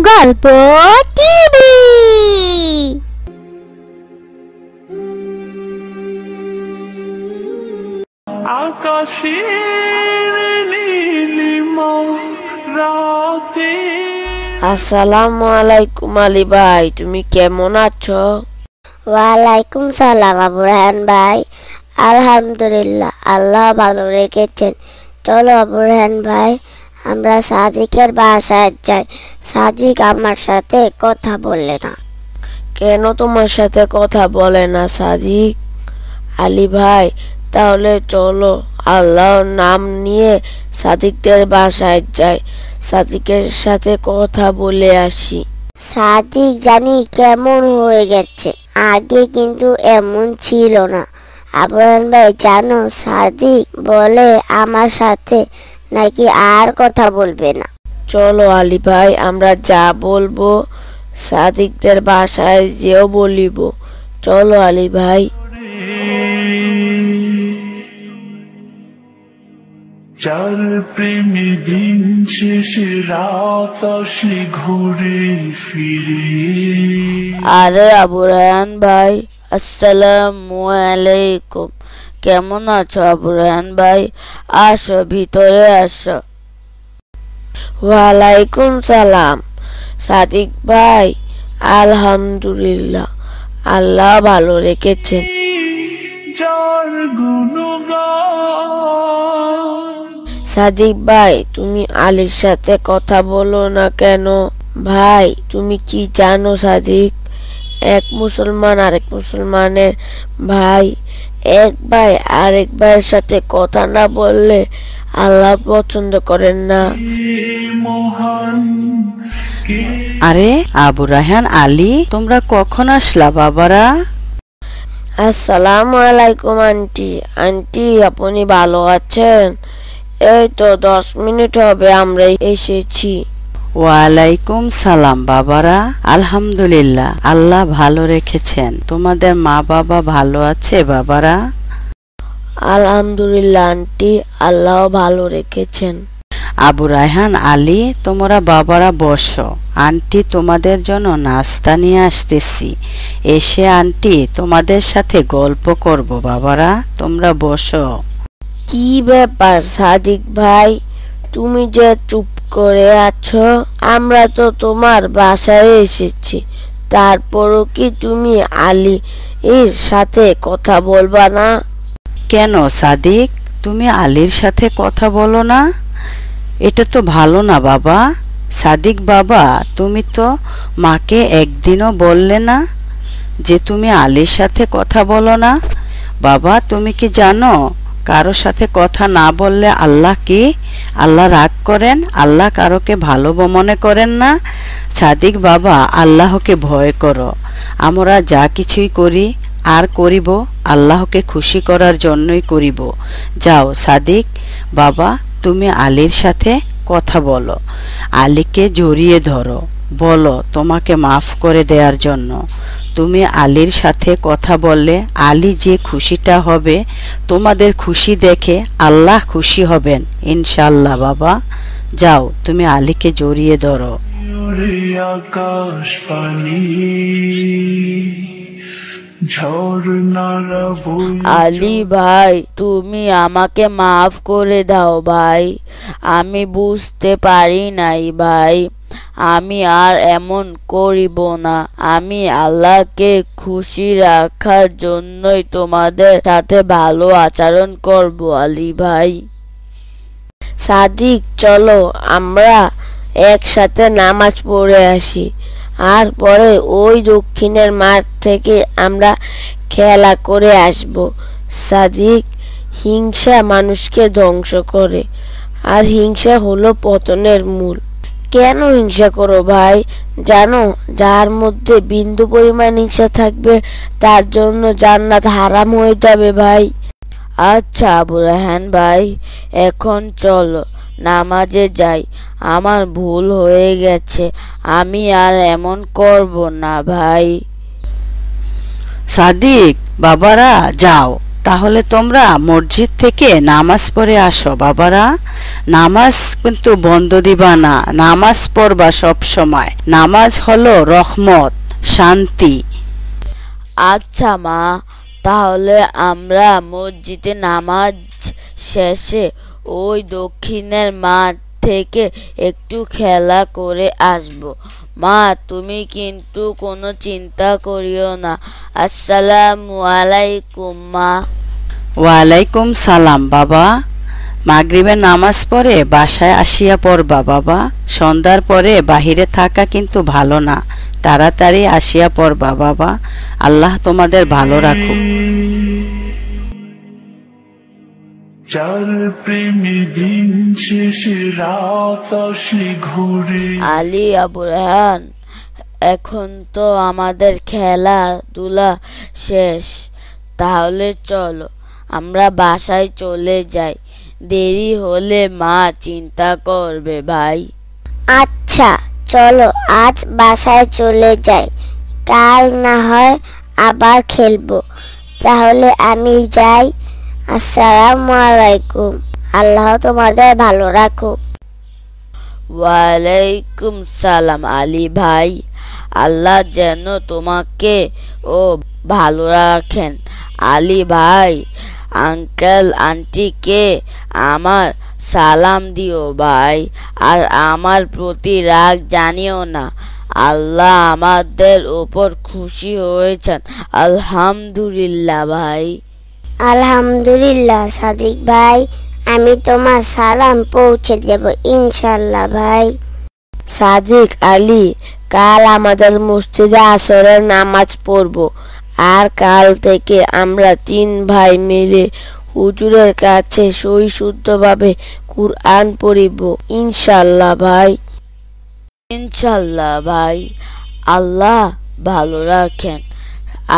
গল্প টিভি। আসসালামু আলাইকুম আলী ভাই, তুমি কেমন আছো? ওয়ালাইকুম সালাম আবু রায়হান ভাই, আলহামদুলিল্লাহ, আল্লাহ ভালো রেখেছেন। চলো আবু রায়হান ভাই, আমরা সাদিকের বাসায় যাই। সাদিক আমার সাথে কথা বলে না। কেন তোমার সাথে কথা বলে না সাদিক? আলী ভাই, তাহলে চলো আল্লাহর নাম নিয়ে সাদিকদের বাসায় যাই, সাদিকের সাথে কথা বলে আসি। সাদিক জানি কেমন হয়ে গেছে, আগে কিন্তু এমন ছিল না। আবু রায়হান ভাই জানো, সাদিক বলে আমার সাথে নাকি আর কথা বলবে না। চলো আলী ভাই, আমরা যা বলবো সাদিকদের বাসায় যেও বলিব। চলো আলী ভাই। চার প্রেমী দিন শেষে রাত আসে ঘুরে ফিরে। আরে আবু রায়হান ভাই, আসসালামু আলাইকুম। কেমন আছো আবু রায়হান ভাই? আসো, ভিতরে আসো। ওয়ালাইকুম সালাম সাদিক ভাই, আলহামদুলিল্লাহ, আল্লাহ ভালো রেখেছেন। যার গুণগান সাদিক ভাই, তুমি আলীর সাথে কথা বলো না কেন? ভাই, তুমি কি জানো সাদিক, এক মুসলমান আরেক মুসলমানের ভাই, এক ভাই আরেক ভাইয়ের সাথে কথা না বললে আল্লাহ পছন্দ করেন না। মহান কে আরে আবু রায়হান, আলী, তোমরা কখন আসলা বাবারা? আসসালামু আলাইকুম আন্টি। আন্টি, আপনি ভালো আছেন? এই তো 10 মিনিট হবে আমরা এসেছি। ওয়ালাইকুম সালাম বাবারা, আলহামদুলিল্লাহ, আল্লাহ ভালো রেখেছেন। তোমাদের মা বাবা ভালো আছে বাবারা? আলহামদুলিল্লাহ আন্টি, আল্লাহ ভালো রেখেছেন। আবু রায়হান, আলী, তোমরা বাবারা বসো, আন্টি তোমাদের জন্য নাস্তা নিয়ে আসতেছি। এসে আন্টি তোমাদের সাথে গল্প করব বাবারা, তোমরা বসো। কি ব্যাপার সাদিক ভাই, তুমি যে চুপ করে আছো? আমরা তো তোমার বাসায় এসেছি, তারপরও কি তুমি আলী এর সাথে কথা বলবা না? কেন সাদিক, তুমি আলীর সাথে কথা বলো না? এটা তো ভালো না বাবা। সাদিক বাবা, তুমি তো মাকে একদিনও বললে না যে তুমি আলীর সাথে কথা বলো না। বাবা, তুমি কি জানো, কারো সাথে কথা না বললে আল্লাহ রাগ করেন? আল্লাহ কারোকে ভালো মনে করেন না। সাদিক বাবা, আল্লাহকে ভয় করো। আমরা যা কিছুই করি আর করিব আল্লাহকে খুশি করার জন্যই করিব। যাও সাদিক বাবা, তুমি আলীর সাথে কথা বলো, আলীকে জড়িয়ে ধরো, বলো তোমাকে মাফ করে দেওয়ার জন্য। তুমি আলীর সাথে কথা বললে আলী যে খুশিটা হবে, তোমাদের খুশি দেখে আল্লাহ খুশি হবেন ইনশাল্লাহ। বাবা যাও, তুমি আলীকে জড়িয়ে ধরো। ওরে আকাশ পানি ঝর্ণারা বই আলী ভাই, তুমি আমাকে মাফ করে দাও ভাই, আমি বুঝতে পারি নাই ভাই, আমি আর এমন করিব না। আমি আল্লাহকে খুশি রাখার জন্যই তোমাদের সাথে ভালো আচরণ করব আলী ভাই। সাদিক, চলো আমরা একসাথে নামাজ পড়ে আসি, আর পরে ওই দক্ষিণের মাঠ থেকে আমরা খেলা করে আসব। সাদিক, হিংসা মানুষকে ধ্বংস করে, আর হিংসা হলো পতনের মূল। কেন হিংসা করো ভাই? জানো, যার মধ্যে বিন্দু পরিমাণ হিংসা থাকবে তার জন্য জান্নাত হারাম হয়ে যাবে ভাই। আচ্ছা আবু রায়হান ভাই, এখন চলো নামাজে যাই, আমার ভুল হয়ে গেছে, আমি আর এমন করব না ভাই। সাদিক বাবারা, যাও তাহলে তোমরা মসজিদ থেকে নামাজ পড়ে আসো বাবারা। নামাজ কিন্তু বন্ধ দিবা না, নামাজ পড়বা সব সময়। নামাজ হলো রহমত, শান্তি। আচ্ছা মা, তাহলে আমরা মসজিদে নামাজ শেষে ওই দক্ষিণের মাঠ থেকে একটু খেলা করে আসব। মা, তুমি কিন্তু কোনো চিন্তা করিও না। আসসালামু আলাইকুম মা। ওয়ালাইকুম সালাম বাবা। মাগরিবের নামাজ পড়ে বাসায় আসিয়া পড়বা বাবা। সন্ধ্যার পরে বাহিরে থাকা কিন্তু ভালো না, তাড়াতাড়ি আসিয়া পড়বা বাবা। আল্লাহ তোমাদের ভালো রাখুক। চার প্রেমী দিন শেষে রাত আসে ঘুরে। আলী, আবু রায়হান, এখন তো আমাদের খেলাধুলা শেষ। তাহলে চলো আমরা বাসায় চলে যাই, দেরি হলে মা চিন্তা করবে ভাই। আচ্ছা চলো আজ বাসায় চলে যাই, কাল না হয় আবার খেলবো। তাহলে আমি যাই। আসসালামু আলাইকুম। আল্লাহ তোমাদের ভালো রাখুক। ওয়ালাইকুম সালাম আলী ভাই, আল্লাহ যেন তোমাকে ও ভালো রাখেন। আলী ভাই, আঙ্কেল আন্টিকে আমার সালাম দিও ভাই, আর আমার প্রতি রাগ জানিও না। আল্লাহ আমাদের উপর খুশি হয়েছেন, আলহামদুলিল্লাহ ভাই। আলহামদুলিল্লাহ সাদিক ভাই, আমি তোমার সালাম পৌঁছে দেব ইনশাল্লাহ ভাই। সাদিক, আলী, কাল আমাদের মসজিদে আসরের নামাজ পড়ব, আর কাল থেকে আমরা 3 ভাই মিলে হুজুরের কাছে সহি শুদ্ধভাবে কুরআন পড়িব ইনশাল্লাহ ভাই। ইনশাল্লাহ ভাই, আল্লাহ ভালো রাখেন।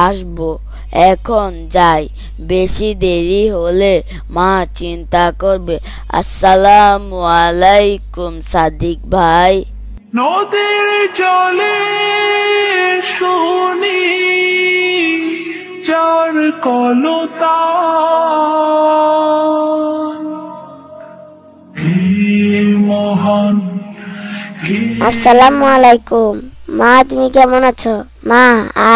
আসবো, এখন যাই, বেশি দেরি হলে মা চিন্তা করবে। আসসালামু আলাইকুম সাদিক ভাই। নদীর জলে শুনি যার কলতা, হে মহান কে। আসসালামু আলাইকুম। মা, তুমি কেমন আছো? মা,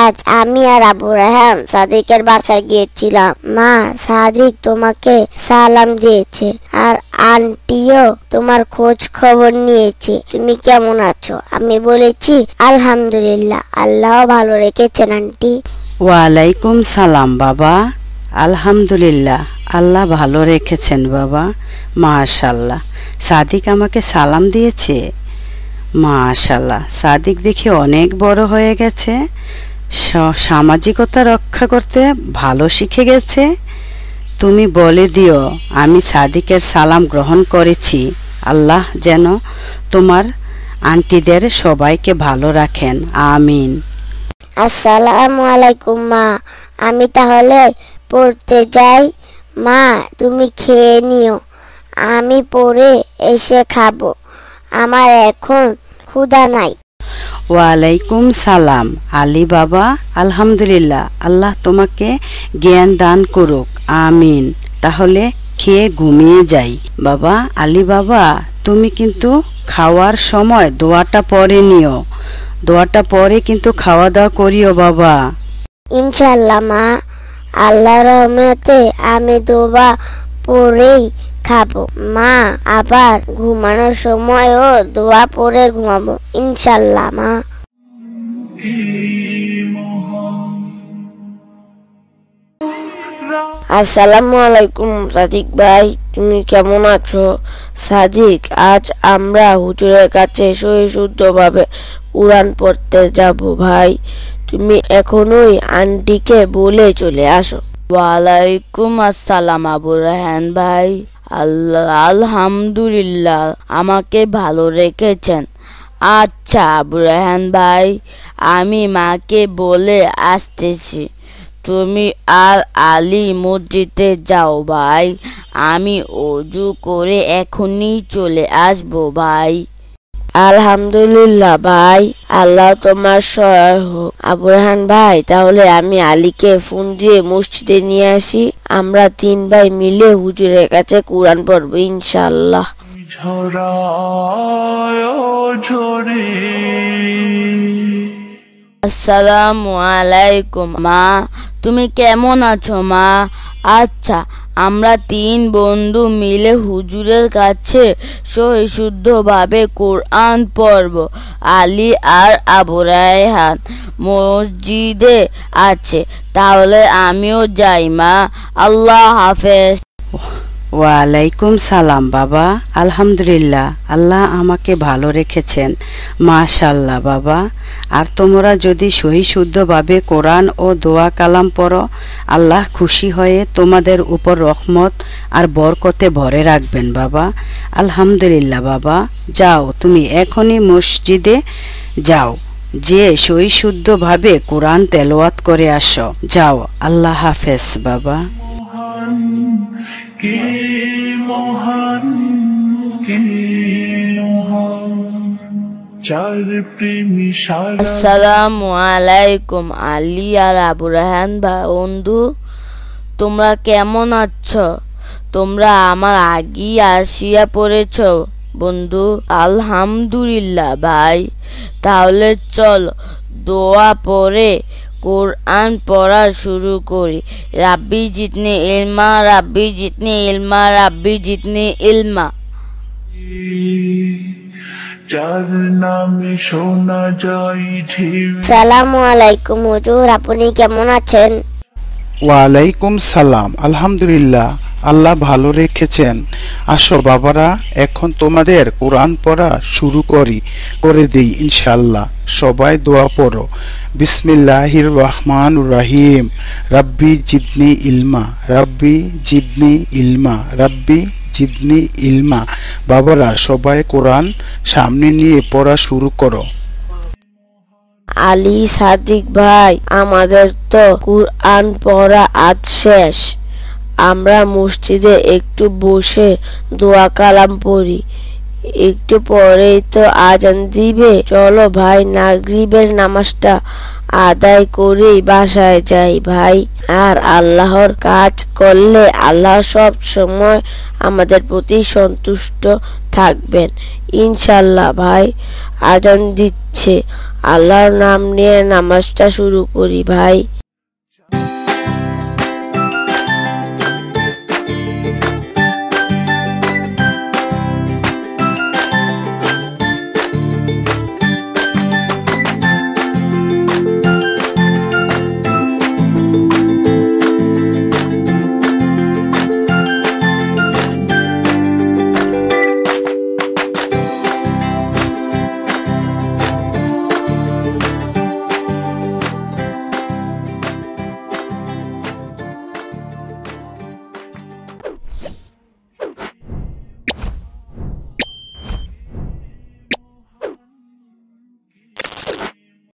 আজ আমি আর আবু রায়হান সাদিকের বাসায় গিয়েছিলাম। মা, সাদিক তোমাকে সালাম দিয়েছে, আর আন্টিও তোমার খোঁজ খবর নিয়েছে, তুমি কেমন আছো। আমি বলেছি আলহামদুলিল্লাহ, আল্লাহ ভালো রেখেছেন আন্টি। ওয়ালাইকুম সালাম বাবা। আলহামদুলিল্লাহ, আল্লাহ ভালো রেখেছেন বাবা। মাশাল্লাহ, সাদিক আমাকে সালাম দিয়েছে। মাশাল্লাহ, সাদিক দেখি অনেক বড় হয়ে গেছে, সামাজিকতা রক্ষা করতে ভালো শিখে গেছে। তুমি বলে দিও আমি সাদিকের সালাম গ্রহণ করেছি। আল্লাহ যেন তোমার আন্টিদের সবাইকে ভালো রাখেন, আমিন। আসসালামু আলাইকুম মা, আমি তাহলে পড়তে যাই। মা, তুমি খেয়ে নিও, আমি পড়ে এসে খাবো, আমার এখন ক্ষুধা নাই। ওয়ালাইকুম সালাম আলী বাবা। আলহামদুলিল্লাহ, আল্লাহ তোমাকে জ্ঞান দান করুক, আমিন। তাহলে খেয়ে ঘুমিয়ে যাই বাবা। আলী বাবা, তুমি কিন্তু খাওয়ার সময় দোয়াটা পড়ে নিও, দোয়াটা পরে কিন্তু খাওয়া দাওয়া করিও বাবা। ইনশাল্লাহ মা, আল্লাহর রহমতে আমি দোয়া পড়েই খাবো। মা, আবার ঘুমানোর সময়ও দোয়া পড়ে ঘুমাবো ইনশাল্লাহ মা। আসসালামু আলাইকুম সাদিক ভাই, তুমি কেমন আছো? সাদিক, আজ আমরা হুজুরের কাছে সহি শুদ্ধভাবে কুরআন পড়তে যাব ভাই। তুমি এখনই আন্টিকে বলে চলে আসো। ওয়ালাইকুম আসসালাম আবু রায়হান ভাই। আলহামদুলিল্লাহ, আমাকে ভালো রেখেছেন। আচ্ছা আবু রায়হান ভাই, আমি মাকে বলে আসতেছি, তুমি আর আলী মসজিদে যাও ভাই, আমি অজু করে এখনই চলে আসবো ভাই। আলহামদুলিল্লাহ ভাই, আল্লাহ তোমার সহায় হোক। আবু রায়হান ভাই, তাহলে আমি আলীকে ফোন দিয়ে মসজিদে নিয়ে আসি, আমরা 3 ভাই মিলে হুজুরের কাছে কোরআন পড়বো ইনশাআল্লাহ। ঝরায় ঝরে আসসালামু আলাইকুম মা, তুমি কেমন আছো মা? আচ্ছা, আমরা 3 বন্ধু মিলে হুজুরের কাছে সহিশুদ্ধভাবে কোরআন পড়ব। আলী আর আবু রায়হান মসজিদে আছে, তাহলে আমিও যাই মা। আল্লাহ হাফেজ। ওয়ালাইকুম সালাম বাবা। আলহামদুলিল্লাহ, আল্লাহ আমাকে ভালো রেখেছেন, মাশাল্লাহ বাবা। আর তোমরা যদি সহিশুদ্ধভাবে কোরআন ও দোয়া কালাম পড়ো, আল্লাহ খুশি হয়ে তোমাদের উপর রহমত আর বরকতে ভরে রাখবেন বাবা। আলহামদুলিল্লাহ বাবা। যাও, তুমি এখনই মসজিদে যাও, যে সহিশুদ্ধভাবে কোরআন তেলাওয়াত করে আসো। যাও, আল্লাহ হাফেজ বাবা। কে মহান, কে মহান, চার প্রেমী সারা আসসালামু আলাইকুম আলী আর আবু রায়হান বন্ধু, তোমরা কেমন আছো? তোমরা আমার আগেই আসিয়া পড়েছ বন্ধু। আলহামদুলিল্লাহ ভাই, তাহলে চলো দোয়া পড়ে কোরআন পড়া শুরু করি। রাব্বি জিতনি ইলমা, রাব্বি জিতনি ইলমা, রাব্বি জিতনি ইলমা। যার নামে শোনা যায় ঢেউ। সালামু আলাইকুম হুজুর, আপনি কেমন আছেন? ওয়ালাইকুম সালাম। আলহামদুলিল্লাহ, আল্লাহ ভালো রেখেছেন। আসো বাবারা, এখন তোমাদের কোরআন পড়া শুরু করে দেই ইনশাআল্লাহ। সবাই দোয়া পড়ো। বিসমিল্লাহির রহমানির রহিম। রাব্বি জিদনি ইলমা, রাব্বি জিদনি ইলমা, রাব্বি জিদনি ইলমা। বাবারা, সবাই কোরআন সামনে নিয়ে পড়া শুরু করো। আলী, সাদিক ভাই, আমাদের তো কুরআন পড়া আজ শেষ। আমরা মসজিদে একটু বসে দোয়া কালাম পড়ি, একটু পরেই তো আজান দিবে। চলো ভাই, মাগরিবের নামাজটা আদায় করেই বাসায় যাই ভাই। আর আল্লাহর কাজ করলে আল্লাহ সব সময় আমাদের প্রতি সন্তুষ্ট থাকবেন ইনশাল্লাহ। ভাই, আজান দিচ্ছে, আল্লাহর নাম নিয়ে নামাজটা শুরু করি ভাই।